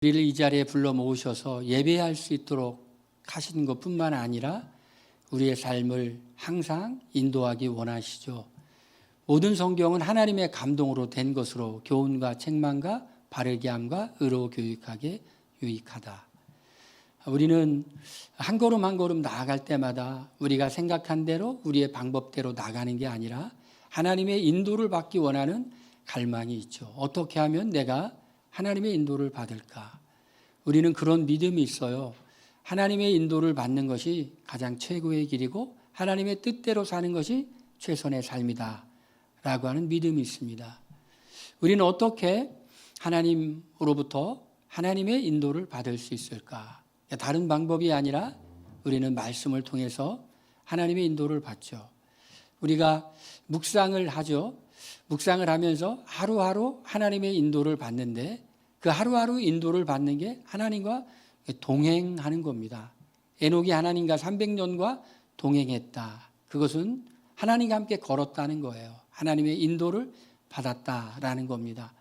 우리를 이 자리에 불러 모으셔서 예배할 수 있도록 하시는 것뿐만 아니라 우리의 삶을 항상 인도하기 원하시죠. 모든 성경은 하나님의 감동으로 된 것으로 교훈과 책망과 바르게 함과 의로 교육하게 유익하다. 우리는 한 걸음 한 걸음 나아갈 때마다 우리가 생각한 대로 우리의 방법대로 나가는 게 아니라 하나님의 인도를 받기 원하는 갈망이 있죠. 어떻게 하면 내가 하나님의 인도를 받을까? 우리는 그런 믿음이 있어요. 하나님의 인도를 받는 것이 가장 최고의 길이고 하나님의 뜻대로 사는 것이 최선의 삶이다 라고 하는 믿음이 있습니다. 우리는 어떻게 하나님으로부터 하나님의 인도를 받을 수 있을까? 다른 방법이 아니라 우리는 말씀을 통해서 하나님의 인도를 받죠. 우리가 묵상을 하죠. 묵상을 하면서 하루하루 하나님의 인도를 받는데 그 하루하루 인도를 받는 게 하나님과 동행하는 겁니다. 에녹이 하나님과 300년과 동행했다. 그것은 하나님과 함께 걸었다는 거예요. 하나님의 인도를 받았다라는 겁니다.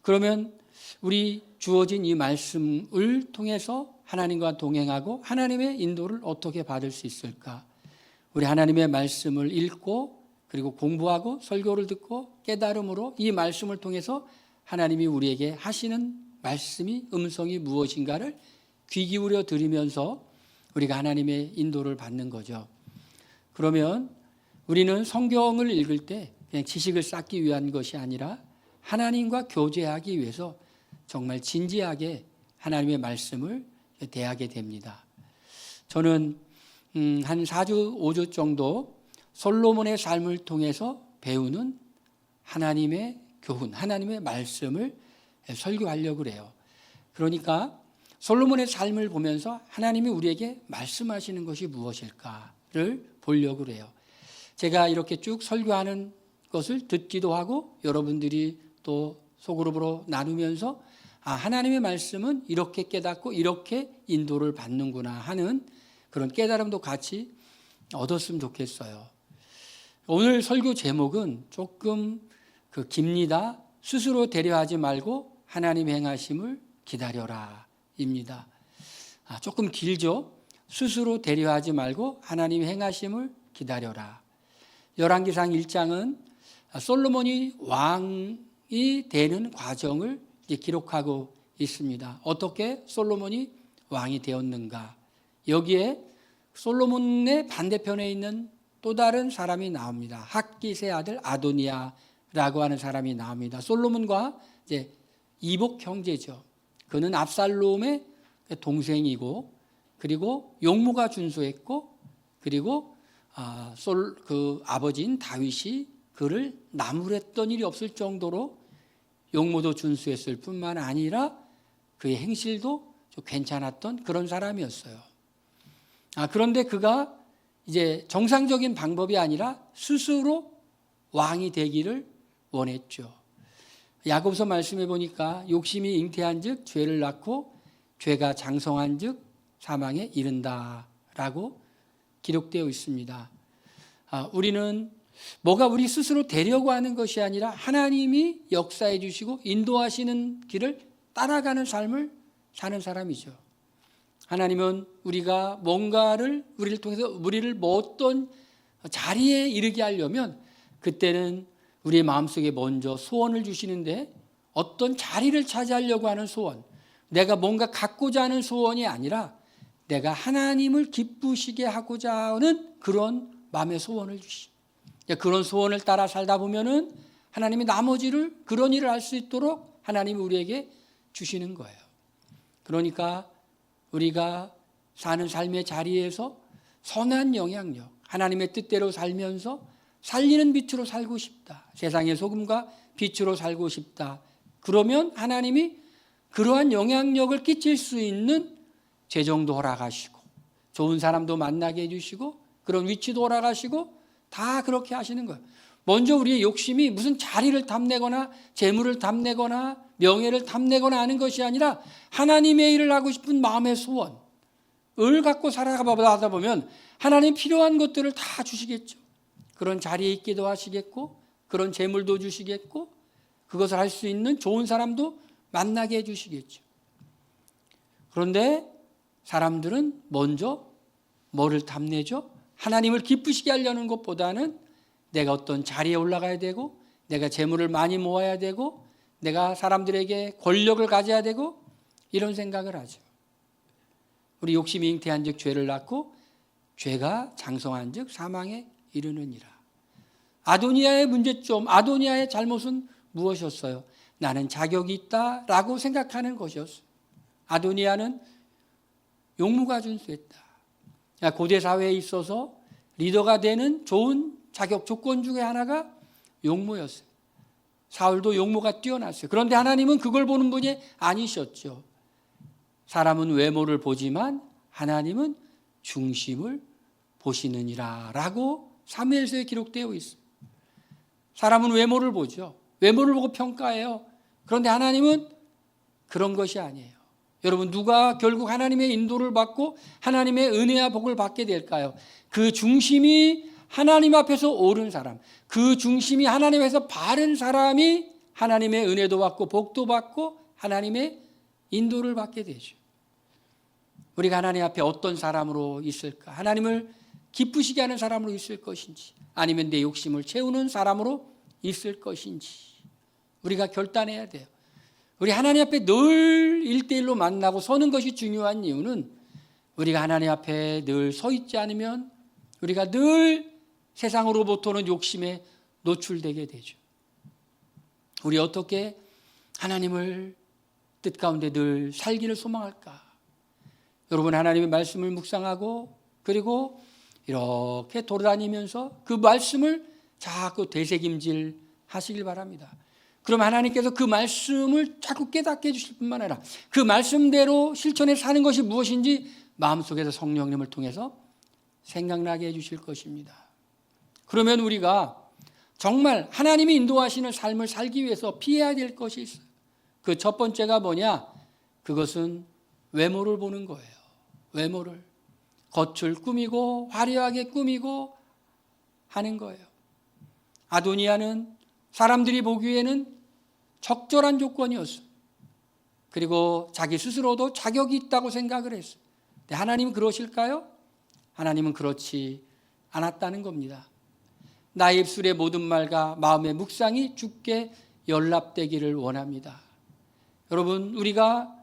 그러면 우리 주어진 이 말씀을 통해서 하나님과 동행하고 하나님의 인도를 어떻게 받을 수 있을까? 우리 하나님의 말씀을 읽고 그리고 공부하고 설교를 듣고 깨달음으로 이 말씀을 통해서 하나님이 우리에게 하시는 말씀이 음성이 무엇인가를 귀 기울여 들으면서 우리가 하나님의 인도를 받는 거죠. 그러면 우리는 성경을 읽을 때 그냥 지식을 쌓기 위한 것이 아니라 하나님과 교제하기 위해서 정말 진지하게 하나님의 말씀을 대하게 됩니다. 저는 한 4주, 5주 정도 솔로몬의 삶을 통해서 배우는 하나님의 교훈, 하나님의 말씀을 설교하려고 그래요. 그러니까 솔로몬의 삶을 보면서 하나님이 우리에게 말씀하시는 것이 무엇일까를 보려고 그래요. 제가 이렇게 쭉 설교하는 것을 듣기도 하고 여러분들이 또 소그룹으로 나누면서 하나님의 말씀은 이렇게 깨닫고 이렇게 인도를 받는구나 하는 그런 깨달음도 같이 얻었으면 좋겠어요. 오늘 설교 제목은 조금 깁니다. 스스로 되려하지 말고 하나님 행하심을 기다려라 입니다. 조금 길죠? 스스로 되려하지 말고 하나님 행하심을 기다려라. 열왕기상 1장은 솔로몬이 왕이 되는 과정을 기록하고 있습니다. 어떻게 솔로몬이 왕이 되었는가? 여기에 솔로몬의 반대편에 있는 또 다른 사람이 나옵니다. 핫깃의 아들 아도니아라고 하는 사람이 나옵니다. 솔로몬과 이제 이복 형제죠. 그는 압살롬의 동생이고 그리고 용모가 준수했고 그리고 그 아버지인 다윗이 그를 나무랬던 일이 없을 정도로 용모도 준수했을 뿐만 아니라 그의 행실도 좀 괜찮았던 그런 사람이었어요. 그런데 그가 이제 정상적인 방법이 아니라 스스로 왕이 되기를 원했죠. 야고보서 말씀해 보니까 욕심이 잉태한즉 죄를 낳고 죄가 장성한즉 사망에 이른다라고 기록되어 있습니다. 우리는 뭐가 우리 스스로 되려고 하는 것이 아니라 하나님이 역사해 주시고 인도하시는 길을 따라가는 삶을 사는 사람이죠. 하나님은 우리가 뭔가를 우리를 통해서 우리를 뭐 어떤 자리에 이르게 하려면 그때는 우리의 마음속에 먼저 소원을 주시는데 어떤 자리를 차지하려고 하는 소원, 내가 뭔가 갖고자 하는 소원이 아니라 내가 하나님을 기쁘시게 하고자 하는 그런 마음의 소원을 주시죠. 그런 소원을 따라 살다 보면은 하나님이 나머지를 그런 일을 할 수 있도록 하나님이 우리에게 주시는 거예요. 그러니까 우리가 사는 삶의 자리에서 선한 영향력, 하나님의 뜻대로 살면서 살리는 빛으로 살고 싶다. 세상의 소금과 빛으로 살고 싶다. 그러면 하나님이 그러한 영향력을 끼칠 수 있는 재정도 허락하시고 좋은 사람도 만나게 해주시고 그런 위치도 허락하시고 다 그렇게 하시는 거예요. 먼저 우리의 욕심이 무슨 자리를 탐내거나 재물을 탐내거나 명예를 탐내거나 하는 것이 아니라 하나님의 일을 하고 싶은 마음의 소원을 갖고 살아가다 보면 하나님 필요한 것들을 다 주시겠죠. 그런 자리에 있기도 하시겠고 그런 재물도 주시겠고 그것을 할 수 있는 좋은 사람도 만나게 해주시겠죠. 그런데 사람들은 먼저 뭐를 탐내죠? 하나님을 기쁘시게 하려는 것보다는 내가 어떤 자리에 올라가야 되고, 내가 재물을 많이 모아야 되고, 내가 사람들에게 권력을 가져야 되고, 이런 생각을 하죠. 우리 욕심이 잉태한 즉 죄를 낳고, 죄가 장성한 즉 사망에 이르느니라. 아도니아의 문제점, 아도니아의 잘못은 무엇이었어요? 나는 자격이 있다라고 생각하는 것이었어요. 아도니아는 용무가 준수했다. 고대 사회에 있어서 리더가 되는 좋은 자격 조건 중에 하나가 용무였어요. 사울도 용무가 뛰어났어요. 그런데 하나님은 그걸 보는 분이 아니셨죠. 사람은 외모를 보지만 하나님은 중심을 보시느니라 라고 사무엘서에 기록되어 있어요. 사람은 외모를 보죠. 외모를 보고 평가해요. 그런데 하나님은 그런 것이 아니에요. 여러분, 누가 결국 하나님의 인도를 받고 하나님의 은혜와 복을 받게 될까요? 그 중심이 하나님 앞에서 옳은 사람, 그 중심이 하나님 앞에서 바른 사람이 하나님의 은혜도 받고 복도 받고 하나님의 인도를 받게 되죠. 우리가 하나님 앞에 어떤 사람으로 있을까? 하나님을 기쁘시게 하는 사람으로 있을 것인지, 아니면 내 욕심을 채우는 사람으로 있을 것인지 우리가 결단해야 돼요. 우리 하나님 앞에 늘 1대1로 만나고 서는 것이 중요한 이유는 우리가 하나님 앞에 늘 서 있지 않으면 우리가 늘 세상으로부터는 욕심에 노출되게 되죠. 우리 어떻게 하나님을 뜻 가운데 늘 살기를 소망할까? 여러분, 하나님의 말씀을 묵상하고 그리고 이렇게 돌아다니면서 그 말씀을 자꾸 되새김질 하시길 바랍니다. 그럼 하나님께서 그 말씀을 자꾸 깨닫게 해주실 뿐만 아니라 그 말씀대로 실천해 사는 것이 무엇인지 마음속에서 성령님을 통해서 생각나게 해주실 것입니다. 그러면 우리가 정말 하나님이 인도하시는 삶을 살기 위해서 피해야 될 것이 있어요. 그 첫 번째가 뭐냐? 그것은 외모를 보는 거예요. 외모를. 겉을 꾸미고 화려하게 꾸미고 하는 거예요. 아도니아는 사람들이 보기에는 적절한 조건이었어요. 그리고 자기 스스로도 자격이 있다고 생각을 했어요. 근데 하나님은 그러실까요? 하나님은 그렇지 않았다는 겁니다. 나의 입술의 모든 말과 마음의 묵상이 주께 연락되기를 원합니다. 여러분, 우리가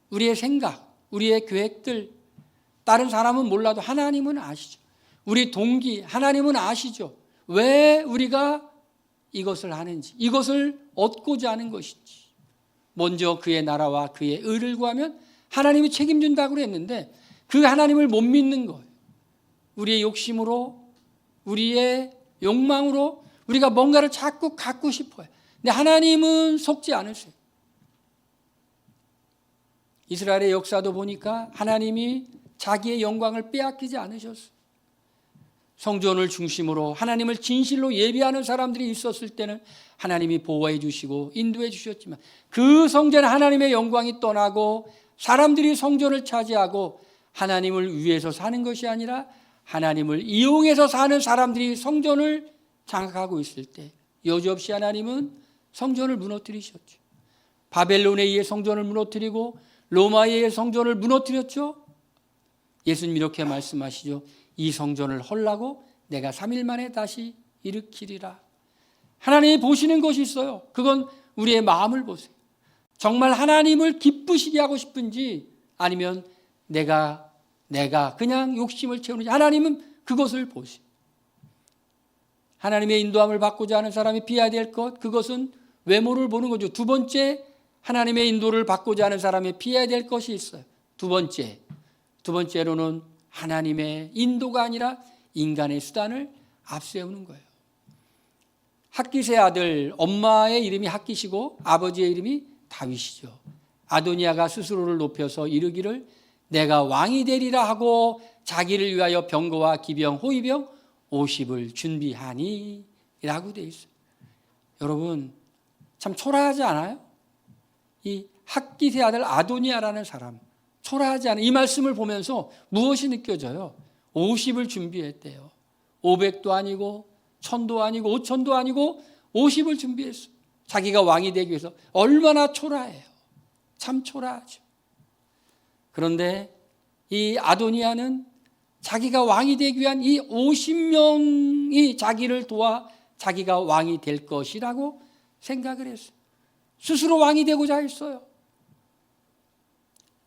우리의 생각, 우리의 계획들, 다른 사람은 몰라도 하나님은 아시죠. 우리 동기, 하나님은 아시죠. 왜 우리가 이것을 하는지, 이것을 얻고자 하는 것인지. 먼저 그의 나라와 그의 의를 구하면 하나님이 책임진다고 했는데 그 하나님을 못 믿는 거예요. 우리의 욕심으로, 우리의 욕망으로 우리가 뭔가를 자꾸 갖고 싶어요. 근데 하나님은 속지 않으세요. 이스라엘의 역사도 보니까 하나님이 자기의 영광을 빼앗기지 않으셨어요. 성전을 중심으로 하나님을 진실로 예배하는 사람들이 있었을 때는 하나님이 보호해 주시고 인도해 주셨지만 그 성전 하나님의 영광이 떠나고 사람들이 성전을 차지하고 하나님을 위해서 사는 것이 아니라 하나님을 이용해서 사는 사람들이 성전을 장악하고 있을 때 여지없이 하나님은 성전을 무너뜨리셨죠. 바벨론에 의해 성전을 무너뜨리고 로마에 의해 성전을 무너뜨렸죠. 예수님 이렇게 말씀하시죠. 이 성전을 헐라고 내가 3일 만에 다시 일으키리라. 하나님이 보시는 것이 있어요. 그건 우리의 마음을 보세요. 정말 하나님을 기쁘시게 하고 싶은지 아니면 내가 그냥 욕심을 채우는지 하나님은 그것을 보세요. 하나님의 인도함을 받고자 하는 사람이 피해야 될 것, 그것은 외모를 보는 거죠. 두 번째, 하나님의 인도를 받고자 하는 사람이 피해야 될 것이 있어요. 두 번째로는 하나님의 인도가 아니라 인간의 수단을 앞세우는 거예요. 핫깃의 아들, 엄마의 이름이 핫깃이고 아버지의 이름이 다윗이죠. 아도니아가 스스로를 높여서 이르기를 내가 왕이 되리라 하고 자기를 위하여 병거와 기병, 호위병 50을 준비하니 라고 되어 있어요. 여러분, 참 초라하지 않아요? 이 핫깃의 아들 아도니아라는 사람, 초라하지 않은 이 말씀을 보면서 무엇이 느껴져요? 50을 준비했대요. 500도 아니고 1000도 아니고 5000도 아니고 50을 준비했어요. 자기가 왕이 되기 위해서. 얼마나 초라해요. 참 초라하죠. 그런데 이 아도니아는 자기가 왕이 되기 위한 이 50명이 자기를 도와 자기가 왕이 될 것이라고 생각을 했어요. 스스로 왕이 되고자 했어요.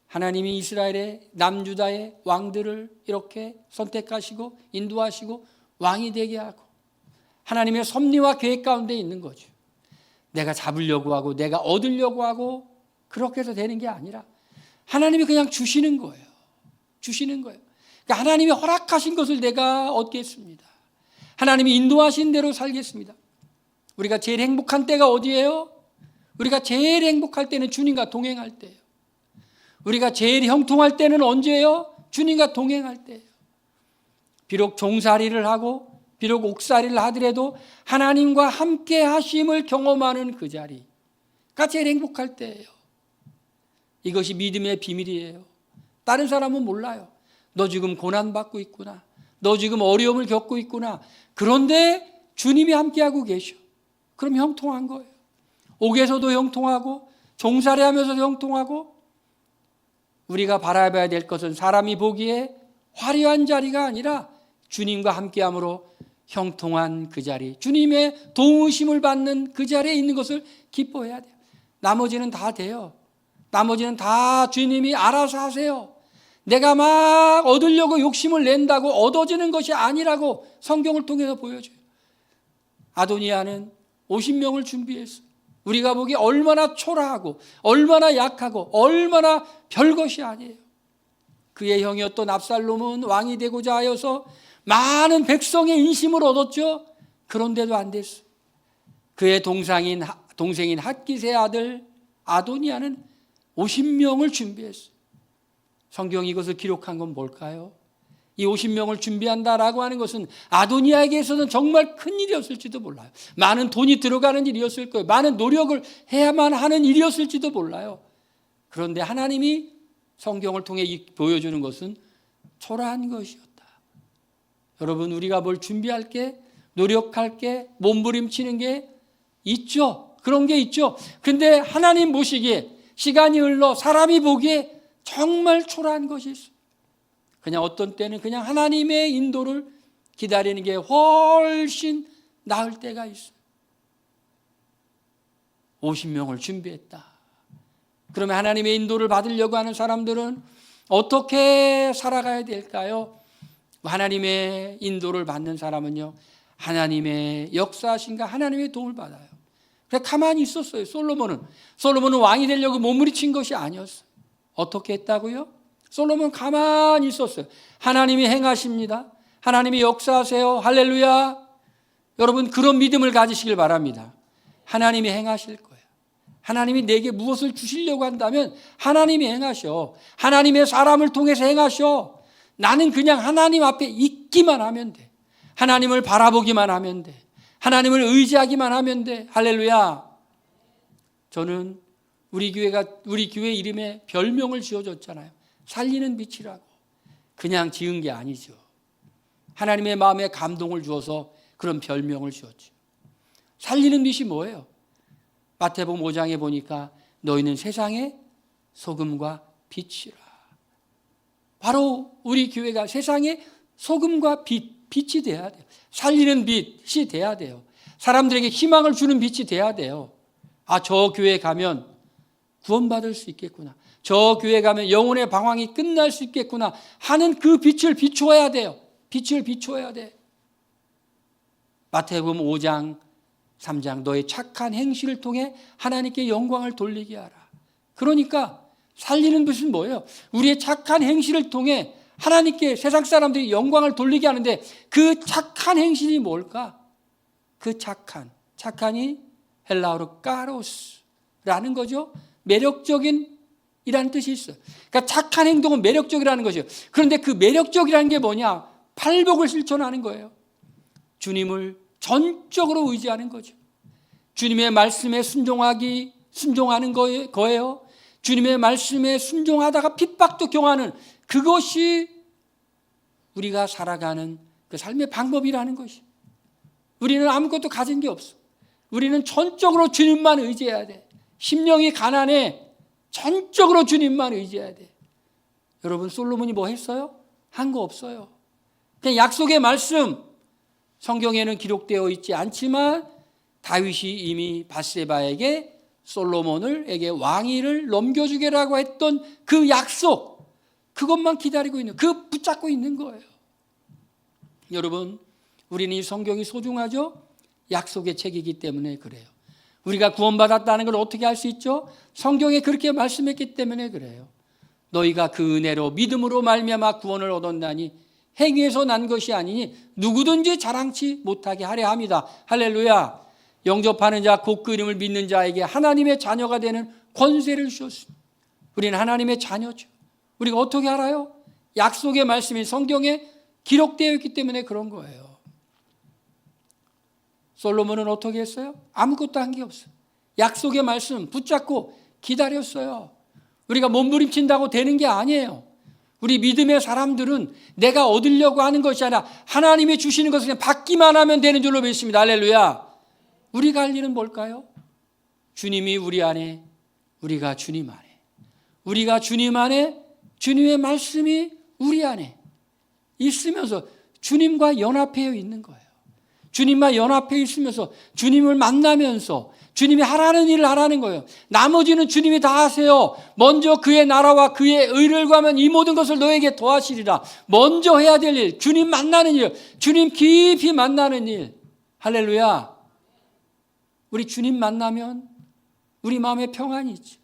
하나님이 이스라엘의 남유다의 왕들을 이렇게 선택하시고 인도하시고 왕이 되게 하고 하나님의 섭리와 계획 가운데 있는 거죠. 내가 잡으려고 하고 내가 얻으려고 하고 그렇게 해서 되는 게 아니라 하나님이 그냥 주시는 거예요. 주시는 거예요. 그러니까 하나님이 허락하신 것을 내가 얻겠습니다. 하나님이 인도하신 대로 살겠습니다. 우리가 제일 행복한 때가 어디예요? 우리가 제일 행복할 때는 주님과 동행할 때예요. 우리가 제일 형통할 때는 언제예요? 주님과 동행할 때예요. 비록 종살이를 하고 비록 옥살이를 하더라도 하나님과 함께 하심을 경험하는 그 자리가 제일 행복할 때예요. 이것이 믿음의 비밀이에요. 다른 사람은 몰라요. 너 지금 고난받고 있구나. 너 지금 어려움을 겪고 있구나. 그런데 주님이 함께하고 계셔. 그럼 형통한 거예요. 옥에서도 형통하고 종살이하면서도 형통하고 우리가 바라봐야 될 것은 사람이 보기에 화려한 자리가 아니라 주님과 함께함으로 형통한 그 자리, 주님의 도우심을 받는 그 자리에 있는 것을 기뻐해야 돼요. 나머지는 다 돼요. 나머지는 다 주님이 알아서 하세요. 내가 막 얻으려고 욕심을 낸다고 얻어지는 것이 아니라고 성경을 통해서 보여줘요. 아도니아는 50명을 준비했어요. 우리가 보기에 얼마나 초라하고 얼마나 약하고 얼마나 별것이 아니에요. 그의 형이었던 압살롬은 왕이 되고자 하여서 많은 백성의 인심을 얻었죠. 그런데도 안 됐어요. 그의 동생인 핫깃의 아들 아도니아는 50명을 준비했어요. 성경이 이것을 기록한 건 뭘까요? 이 50명을 준비한다라고 하는 것은 아도니아에게서는 정말 큰 일이었을지도 몰라요. 많은 돈이 들어가는 일이었을 거예요. 많은 노력을 해야만 하는 일이었을지도 몰라요. 그런데 하나님이 성경을 통해 보여주는 것은 초라한 것이었다. 여러분, 우리가 뭘 준비할 게, 노력할 게, 몸부림치는 게 있죠. 그런 게 있죠. 근데 하나님 보시기에 시간이 흘러 사람이 보기에 정말 초라한 것이 있어요. 그냥 어떤 때는 그냥 하나님의 인도를 기다리는 게 훨씬 나을 때가 있어요. 50명을 준비했다. 그러면 하나님의 인도를 받으려고 하는 사람들은 어떻게 살아가야 될까요? 하나님의 인도를 받는 사람은요, 하나님의 역사하신가 하나님의 도움을 받아요. 그래 가만히 있었어요. 솔로몬은 왕이 되려고 몸부림친 것이 아니었어요. 어떻게 했다고요? 솔로몬은 가만히 있었어요. 하나님이 행하십니다. 하나님이 역사하세요. 할렐루야. 여러분, 그런 믿음을 가지시길 바랍니다. 하나님이 행하실 거예요. 하나님이 내게 무엇을 주시려고 한다면 하나님이 행하셔. 하나님의 사람을 통해서 행하셔. 나는 그냥 하나님 앞에 있기만 하면 돼. 하나님을 바라보기만 하면 돼. 하나님을 의지하기만 하면 돼. 할렐루야. 저는 우리 교회 이름에 별명을 지어줬잖아요. 살리는 빛이라고. 그냥 지은 게 아니죠. 하나님의 마음에 감동을 주어서 그런 별명을 지었죠. 살리는 빛이 뭐예요? 마태복음 5장에 보니까 너희는 세상의 소금과 빛이라. 바로 우리 교회가 세상의 소금과 빛이 돼야 돼요. 살리는 빛이 돼야 돼요. 사람들에게 희망을 주는 빛이 돼야 돼요. 아, 저 교회 가면 구원받을 수 있겠구나. 저 교회 가면 영혼의 방황이 끝날 수 있겠구나 하는 그 빛을 비추어야 돼요. 빛을 비추어야 돼. 마태복음 5장 3장 너의 착한 행실을 통해 하나님께 영광을 돌리게 하라. 그러니까 살리는 빛은 뭐예요? 우리의 착한 행실을 통해 하나님께 세상 사람들이 영광을 돌리게 하는데 그 착한 행실이 뭘까? 그 착한이 헬라어로 까로스라는 거죠. 매력적인 이라는 뜻이 있어요. 그러니까 착한 행동은 매력적이라는 거죠. 그런데 그 매력적이라는 게 뭐냐? 팔복을 실천하는 거예요. 주님을 전적으로 의지하는 거죠. 주님의 말씀에 순종하는 거예요. 주님의 말씀에 순종하다가 핍박도 경하는 그것이 우리가 살아가는 그 삶의 방법이라는 것이. 우리는 아무것도 가진 게 없어. 우리는 전적으로 주님만 의지해야 돼. 심령이 가난해. 전적으로 주님만 의지해야 돼. 여러분 솔로몬이 뭐 했어요? 한 거 없어요. 그냥 약속의 말씀, 성경에는 기록되어 있지 않지만 다윗이 이미 밧세바에게 솔로몬에게 왕위를 넘겨주게라고 했던 그 약속, 그것만 기다리고 있는, 그 붙잡고 있는 거예요. 여러분, 우리는 이 성경이 소중하죠? 약속의 책이기 때문에 그래요. 우리가 구원받았다는 걸 어떻게 알 수 있죠? 성경에 그렇게 말씀했기 때문에 그래요. 너희가 그 은혜로 믿음으로 말미암아 구원을 얻었나니 행위에서 난 것이 아니니 누구든지 자랑치 못하게 하려 합니다. 할렐루야. 영접하는 자 곧 그 이름을 믿는 자에게 하나님의 자녀가 되는 권세를 주셨습니다. 우리는 하나님의 자녀죠. 우리가 어떻게 알아요? 약속의 말씀이 성경에 기록되어 있기 때문에 그런 거예요. 솔로몬은 어떻게 했어요? 아무것도 한 게 없어요. 약속의 말씀 붙잡고 기다렸어요. 우리가 몸부림친다고 되는 게 아니에요. 우리 믿음의 사람들은 내가 얻으려고 하는 것이 아니라 하나님이 주시는 것을 그냥 받기만 하면 되는 줄로 믿습니다. 할렐루야. 우리가 할 일은 뭘까요? 주님이 우리 안에, 우리가 주님 안에, 우리가 주님 안에, 주님의 말씀이 우리 안에 있으면서 주님과 연합되어 있는 거예요. 주님과 연합해 있으면서 주님을 만나면서 주님이 하라는 일을 하라는 거예요. 나머지는 주님이 다 하세요. 먼저 그의 나라와 그의 의를 구하면 이 모든 것을 너에게 더하시리라. 먼저 해야 될 일, 주님 만나는 일, 주님 깊이 만나는 일. 할렐루야. 우리 주님 만나면 우리 마음에 평안이 있죠.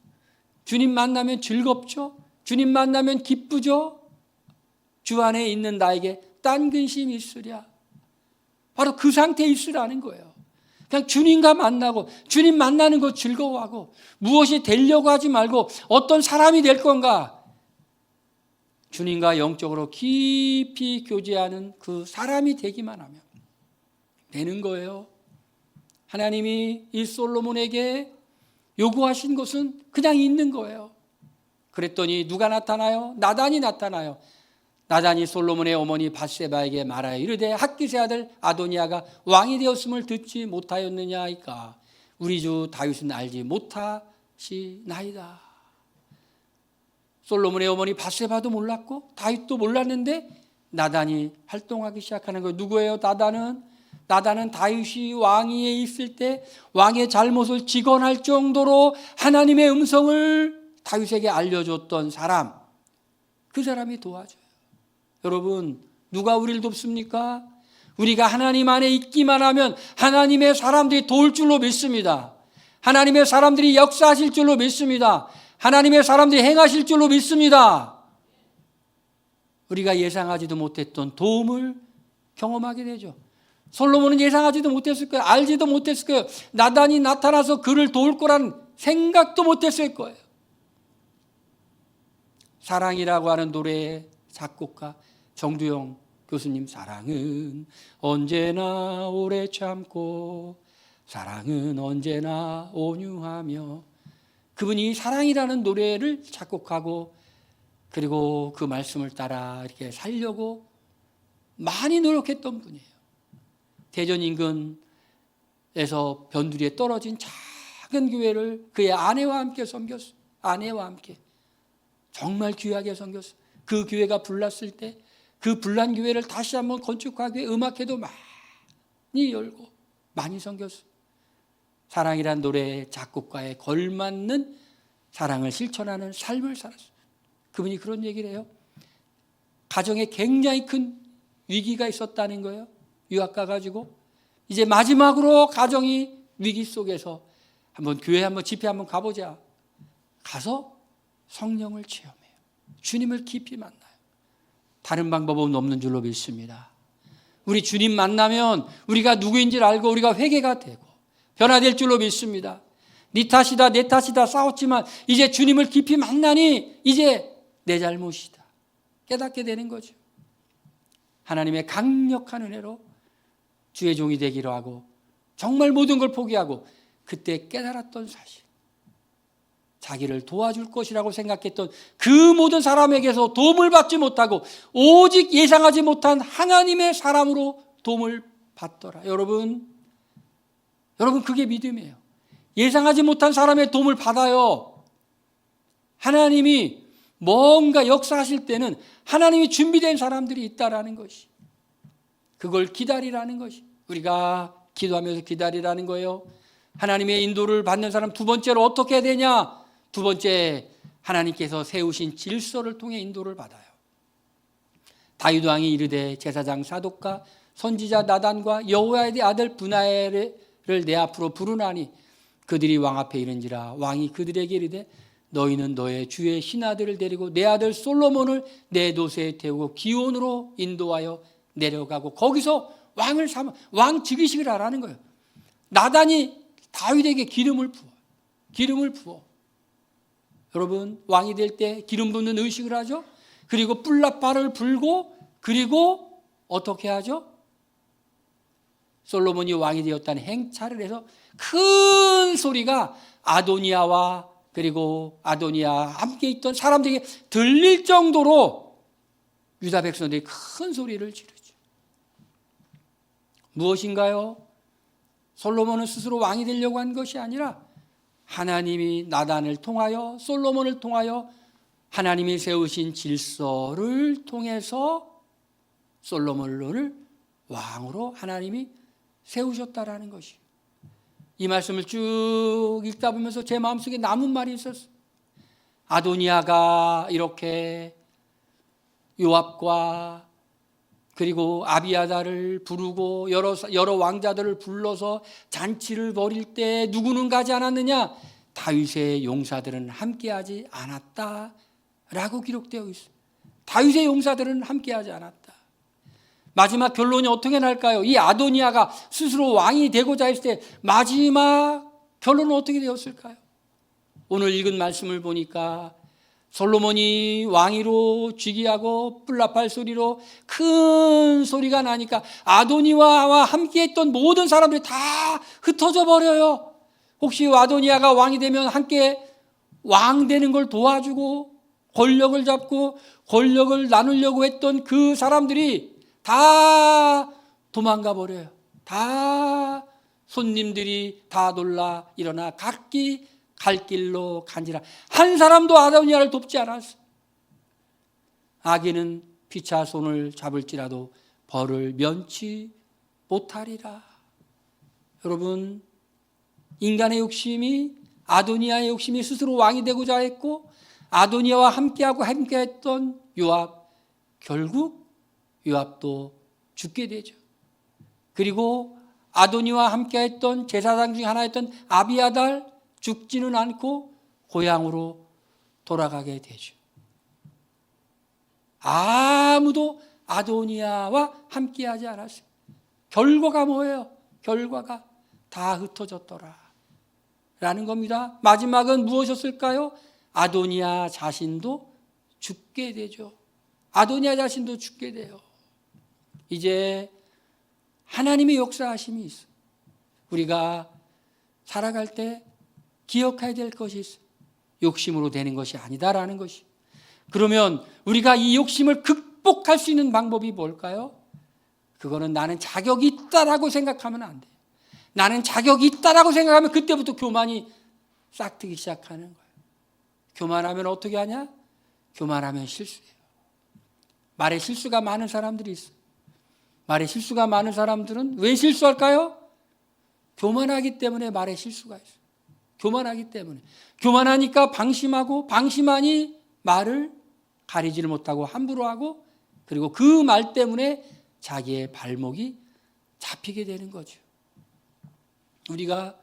주님 만나면 즐겁죠. 주님 만나면 기쁘죠. 주 안에 있는 나에게 딴 근심이 있으랴. 바로 그 상태에 있으라는 거예요. 그냥 주님과 만나고 주님 만나는 거 즐거워하고 무엇이 되려고 하지 말고 어떤 사람이 될 건가? 주님과 영적으로 깊이 교제하는 그 사람이 되기만 하면 되는 거예요. 하나님이 이 솔로몬에게 요구하신 것은 그냥 있는 거예요. 그랬더니 누가 나타나요? 나단이 나타나요. 나단이 솔로몬의 어머니 밧세바에게 말하여 이르되 핫기스의 아들 아도니아가 왕이 되었음을 듣지 못하였느냐이까 우리 주 다윗은 알지 못하시나이다. 솔로몬의 어머니 밧세바도 몰랐고 다윗도 몰랐는데 나단이 활동하기 시작하는 거예요. 누구예요? 나단은 다윗이 왕위에 있을 때 왕의 잘못을 직언할 정도로 하나님의 음성을 다윗에게 알려줬던 사람, 그 사람이 도와줘요. 여러분, 누가 우리를 돕습니까? 우리가 하나님 안에 있기만 하면 하나님의 사람들이 도울 줄로 믿습니다. 하나님의 사람들이 역사하실 줄로 믿습니다. 하나님의 사람들이 행하실 줄로 믿습니다. 우리가 예상하지도 못했던 도움을 경험하게 되죠. 솔로몬은 예상하지도 못했을 거예요. 알지도 못했을 거예요. 나단이 나타나서 그를 도울 거라는 생각도 못했을 거예요. 사랑이라고 하는 노래의 작곡가 정두영 교수님, 사랑은 언제나 오래 참고 사랑은 언제나 온유하며, 그분이 사랑이라는 노래를 작곡하고 그리고 그 말씀을 따라 이렇게 살려고 많이 노력했던 분이에요. 대전 인근에서 변두리에 떨어진 작은 교회를 그의 아내와 함께 섬겼어요. 아내와 함께 정말 귀하게 섬겼어요. 그 교회가 불났을 때 그 불난 교회를 다시 한번 건축하기 위해 음악회도 많이 열고 많이 섬겼어요. 사랑이란 노래의 작곡가에 걸맞는 사랑을 실천하는 삶을 살았어요. 그분이 그런 얘기를 해요. 가정에 굉장히 큰 위기가 있었다는 거예요. 유학 가가지고 이제 마지막으로 가정이 위기 속에서 한번 교회 한번 집회 한번 가보자. 가서 성령을 체험해요. 주님을 깊이 만나요. 다른 방법은 없는 줄로 믿습니다. 우리 주님 만나면 우리가 누구인지를 알고 우리가 회개가 되고 변화될 줄로 믿습니다. 네 탓이다 내 탓이다 싸웠지만 이제 주님을 깊이 만나니 이제 내 잘못이다 깨닫게 되는 거죠. 하나님의 강력한 은혜로 주의 종이 되기로 하고 정말 모든 걸 포기하고 그때 깨달았던 사실, 자기를 도와줄 것이라고 생각했던 그 모든 사람에게서 도움을 받지 못하고 오직 예상하지 못한 하나님의 사람으로 도움을 받더라. 여러분 그게 믿음이에요. 예상하지 못한 사람의 도움을 받아요. 하나님이 뭔가 역사하실 때는 하나님이 준비된 사람들이 있다라는 것이, 그걸 기다리라는 것이, 우리가 기도하면서 기다리라는 거예요. 하나님의 인도를 받는 사람 두 번째로 어떻게 해야 되냐? 두 번째, 하나님께서 세우신 질서를 통해 인도를 받아요. 다윗 왕이 이르되 제사장 사독과 선지자 나단과 여호야의 아들 브나엘을 내 앞으로 부르나니 그들이 왕 앞에 이른지라. 왕이 그들에게 이르되 너희는 너의 주의 신하들을 데리고 내 아들 솔로몬을 내 도세에 태우고 기온으로 인도하여 내려가고 거기서 왕을 삼아 왕 즉위식을 하라는 거예요. 나단이 다윗에게 기름을 부어. 여러분, 왕이 될 때 기름 붓는 의식을 하죠. 그리고 뿔나발을 불고, 그리고 어떻게 하죠? 솔로몬이 왕이 되었다는 행차를 해서 큰 소리가 아도니아와 그리고 아도니아 함께 있던 사람들에게 들릴 정도로 유다 백성들이 큰 소리를 지르죠. 무엇인가요? 솔로몬은 스스로 왕이 되려고 한 것이 아니라 하나님이 나단을 통하여, 솔로몬을 통하여 하나님이 세우신 질서를 통해서 솔로몬을 왕으로 하나님이 세우셨다라는 것이. 이 말씀을 쭉 읽다 보면서 제 마음속에 남은 말이 있었어요. 아도니아가 이렇게 요압과 그리고 아비아다를 부르고 여러 왕자들을 불러서 잔치를 벌일 때 누구는 가지 않았느냐? 다윗의 용사들은 함께하지 않았다라고 기록되어 있어요. 다윗의 용사들은 함께하지 않았다. 마지막 결론이 어떻게 날까요? 이 아도니아가 스스로 왕이 되고자 했을 때 마지막 결론은 어떻게 되었을까요? 오늘 읽은 말씀을 보니까 솔로몬이 왕위로 즉위하고 뿔나팔 소리로 큰 소리가 나니까 아도니아와 함께했던 모든 사람들이 다 흩어져 버려요. 혹시 아도니아가 왕이 되면 함께 왕 되는 걸 도와주고 권력을 잡고 권력을 나누려고 했던 그 사람들이 다 도망가 버려요. 다 손님들이 다 놀라 일어나 각기 갈 길로 간지라. 한 사람도 아도니아를 돕지 않았어. 악인은 피차 손을 잡을지라도 벌을 면치 못하리라. 여러분, 인간의 욕심이, 아도니아의 욕심이 스스로 왕이 되고자 했고 아도니아와 함께했던 요압, 결국 요압도 죽게 되죠. 그리고 아도니아와 함께했던 제사장 중에 하나였던 아비아달 죽지는 않고 고향으로 돌아가게 되죠. 아무도 아도니아와 함께하지 않았어요. 결과가 뭐예요? 결과가 다 흩어졌더라 라는 겁니다. 마지막은 무엇이었을까요? 아도니아 자신도 죽게 되죠. 아도니아 자신도 죽게 돼요. 이제 하나님의 역사하심이 있어요. 우리가 살아갈 때 기억해야 될 것이 있어요. 욕심으로 되는 것이 아니다라는 것이. 그러면 우리가 이 욕심을 극복할 수 있는 방법이 뭘까요? 그거는 나는 자격이 있다라고 생각하면 안 돼요. 나는 자격이 있다라고 생각하면 그때부터 교만이 싹트기 시작하는 거예요. 교만하면 어떻게 하냐? 교만하면 실수해요. 말에 실수가 많은 사람들이 있어요. 말에 실수가 많은 사람들은 왜 실수할까요? 교만하기 때문에 말에 실수가 있어요. 교만하기 때문에. 교만하니까 방심하고 방심하니 말을 가리지를 못하고 함부로 하고 그리고 그 말 때문에 자기의 발목이 잡히게 되는 거죠. 우리가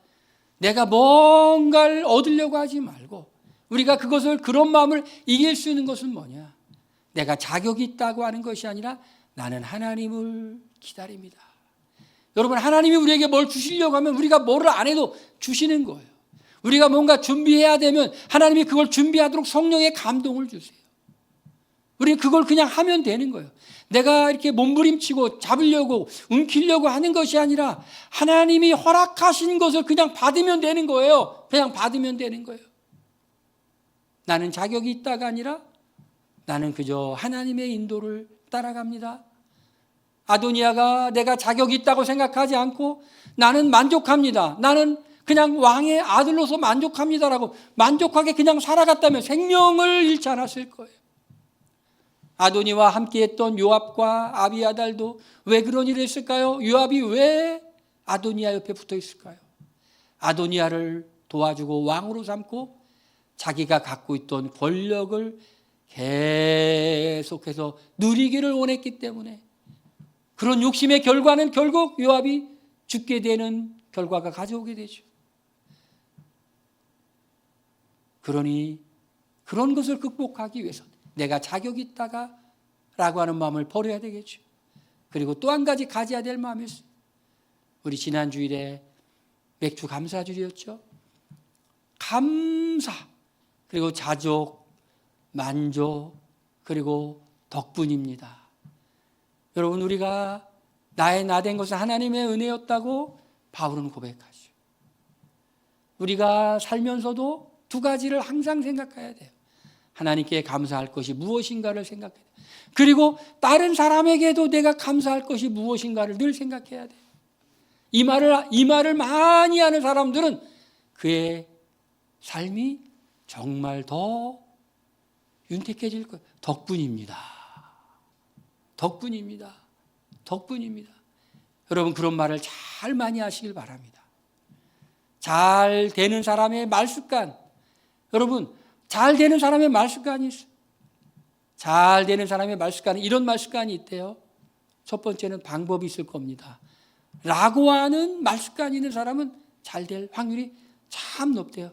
내가 뭔가를 얻으려고 하지 말고 우리가 그런 마음을 이길 수 있는 것은 뭐냐? 내가 자격이 있다고 하는 것이 아니라 나는 하나님을 기다립니다. 여러분, 하나님이 우리에게 뭘 주시려고 하면 우리가 뭐를 안 해도 주시는 거예요. 우리가 뭔가 준비해야 되면 하나님이 그걸 준비하도록 성령의 감동을 주세요. 우리는 그걸 그냥 하면 되는 거예요. 내가 이렇게 몸부림치고 잡으려고 움키려고 하는 것이 아니라 하나님이 허락하신 것을 그냥 받으면 되는 거예요. 그냥 받으면 되는 거예요. 나는 자격이 있다가 아니라 나는 그저 하나님의 인도를 따라갑니다. 아도니아가 내가 자격이 있다고 생각하지 않고 나는 만족합니다. 나는 그냥 왕의 아들로서 만족합니다라고 만족하게 그냥 살아갔다면 생명을 잃지 않았을 거예요. 아도니와 함께했던 요압과 아비아달도 왜 그런 일을 했을까요? 요압이 왜 아도니아 옆에 붙어 있을까요? 아도니아를 도와주고 왕으로 삼고 자기가 갖고 있던 권력을 계속해서 누리기를 원했기 때문에 그런 욕심의 결과는 결국 요압이 죽게 되는 결과가 가져오게 되죠. 그러니 그런 것을 극복하기 위해서 내가 자격이 있다가 라고 하는 마음을 버려야 되겠죠. 그리고 또 한 가지 가져야 될 마음이 있어요. 우리 지난 주일에 맥주 감사주일이었죠. 감사, 그리고 자족, 만족, 그리고 덕분입니다. 여러분, 우리가 나의 나된 것은 하나님의 은혜였다고 바울은 고백하죠. 우리가 살면서도 두 가지를 항상 생각해야 돼요. 하나님께 감사할 것이 무엇인가를 생각해야 돼요. 그리고 다른 사람에게도 내가 감사할 것이 무엇인가를 늘 생각해야 돼요. 이 말을 많이 하는 사람들은 그의 삶이 정말 더 윤택해질 거예요. 덕분입니다. 덕분입니다. 덕분입니다. 여러분, 그런 말을 잘 많이 하시길 바랍니다. 잘 되는 사람의 말습관, 여러분, 잘 되는 사람의 말습관이 있어요. 잘 되는 사람의 말습관은 이런 말습관이 있대요. 첫 번째는 방법이 있을 겁니다. 라고 하는 말습관이 있는 사람은 잘 될 확률이 참 높대요.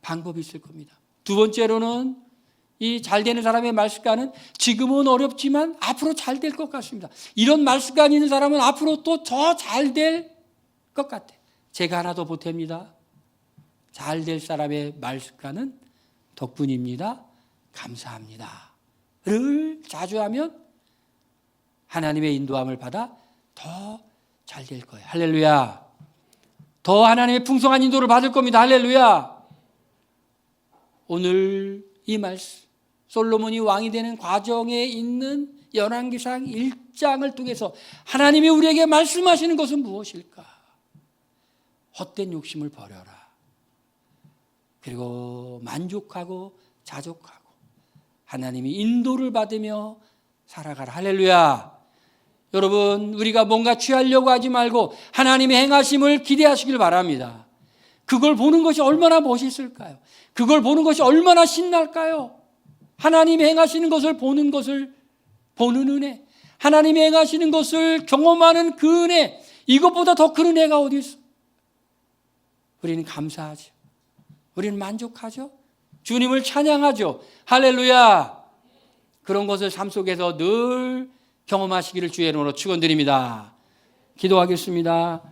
방법이 있을 겁니다. 두 번째로는 이 잘 되는 사람의 말습관은 지금은 어렵지만 앞으로 잘 될 것 같습니다. 이런 말습관이 있는 사람은 앞으로 또 더 잘 될 것 같아요. 제가 하나 더 보탭니다. 잘 될 사람의 말습관은 덕분입니다. 감사합니다. 를 자주 하면 하나님의 인도함을 받아 더 잘 될 거예요. 할렐루야. 더 하나님의 풍성한 인도를 받을 겁니다. 할렐루야. 오늘 이 말씀, 솔로몬이 왕이 되는 과정에 있는 열왕기상 1장을 통해서 하나님이 우리에게 말씀하시는 것은 무엇일까? 헛된 욕심을 버려라. 그리고 만족하고 자족하고 하나님이 인도를 받으며 살아가라. 할렐루야. 여러분, 우리가 뭔가 취하려고 하지 말고 하나님의 행하심을 기대하시길 바랍니다. 그걸 보는 것이 얼마나 멋있을까요? 그걸 보는 것이 얼마나 신날까요? 하나님이 행하시는 것을 보는 은혜, 하나님이 행하시는 것을 경험하는 그 은혜, 이것보다 더 큰 은혜가 어디 있어? 우리는 감사하죠. 우리는 만족하죠. 주님을 찬양하죠. 할렐루야. 그런 것을 삶 속에서 늘 경험하시기를 주의 이름으로 축원드립니다. 기도하겠습니다.